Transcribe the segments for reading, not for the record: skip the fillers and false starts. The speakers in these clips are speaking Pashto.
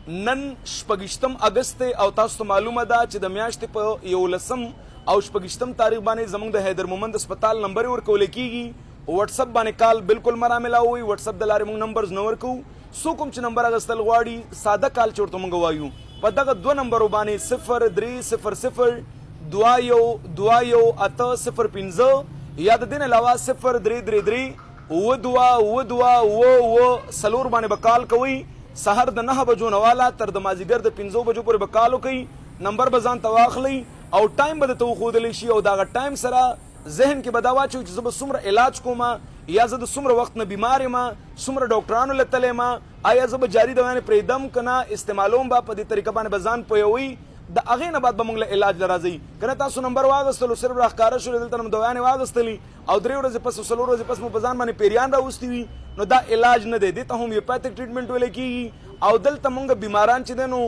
نن شپږشتم اگست او تاسو ته معلومه ده چې د میاشتې په 11 او شپږشتم تاریخ باندې زموږ د حیدر مومند هسپتال نمبر ورکول کیږي. واتس اپ باندې کال بالکل مرا ملاوي. واتس اپ د لارې موږ نمبرز نه ورکو. سو کوم چې نمبر اغستل غواړي ساده کال چې ورته موږ وایو په دغه دوه نمبرو باندې 0300 21 805 یا د دین علاوه 0333 و سلور باندې بکال کوي. سحر د 9 بجو نواله تر د مازیګر د 5 بجو پورې بکالو کوي. نمبر به ځان ته واخلي او ټایم به ته وښودلی شي او دغه ټایم سره ذهن کې به دا واچوي چې زه به څومره علاج کوم یا زه د څومره وخت نه بیمار یم څومره ډاکټرانو له تللی یم آیا زه به جاري دوایانې پرېږدم که نه استعمالوم به په دې طریقه باندې به ځان پوهوي. د هغې نه بعد به موږ له علاج له راځئ که نه تاسو نمبر واغستلو صرف راښکاره شولې دلته مو دوایانې واغستلي او 3 ورځې پس او 4 ورځې پس مو په ځان باندې پیریان راوستي وي نو دا علاج نه دی. دې ته هومیوپیتھک ټریټمنټ ویلی کېږي او دلته موږ بیماران چې دی نو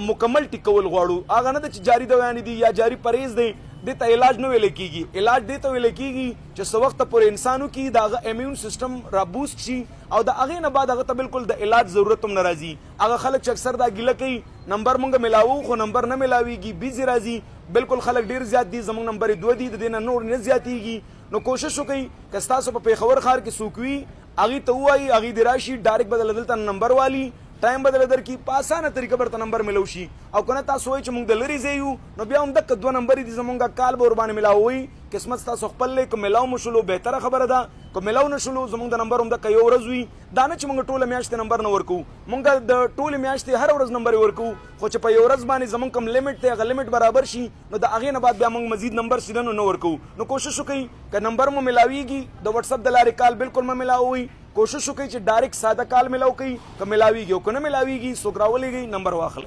مکمل ټیکول غواړو. هغه نه ده چې جاري دوایانې دي یا جاري پرهیز دی دې ته علاج نه ویلی کېږي. علاج دې ته ویلی کېږي چې څه وخته پورې انسانو کې د هغه امیون سسټم رابوست شي او د هغې نه بعد هغه ته بالکل د علاج ضرورت هم نه راځي. هغه خلک چې اکثر دا ګیله کوي نمبر مونږ ملاوو خو نمبر نه ملاویږي بیزي راځي. بالکل خلک ډیر زیات دي زموږ نمبر 2 دي د دې نه نور نه زیاتیږي. نو کوشش وکړئ که ستاسو په پېښور ښار کې څوک وي هغې ته ووایي هغې دې راشي ډایرکټ به دلته نمبر والي ټایم بدله درکړي په اسانه طریقه به ورته نمبر ملو شي. او که نه تاسو وایئ چې موږ د لرې ځای یو نو بیا هم دقه 2 نمبرې دي زمونږ کال به ورباندې ملاووئ. قسمت ستاسو خپل دی که ملاو مو شلو بهتره خبره ده که ملاو نه شلو زمونږ د نمبر هم دقه 1 ورځ وي. دا نه چې موږ ټوله میاشتې نمبر نه ورکوو موږ د ټولې میاشتې هر ورځ نمبر ورکوو خو چې په 1 ورځ باندې زمونږ کوم لیمټ دی هغه لیمټ برابر شي نو د هغې نه بعد بیا موږ مزید نمبر سیده نه ورکوو. نو کوشش وکړئ که نمبر مو ملاویږي د واتس اپ د لارې کال بالکل مه ملاوئ. کوشش وکړئ چې ډایرکټ ساده کال ملاو کړئ که ملاویږي او که نه ملاویږي څوک راولېږئ نمبر واخلئ.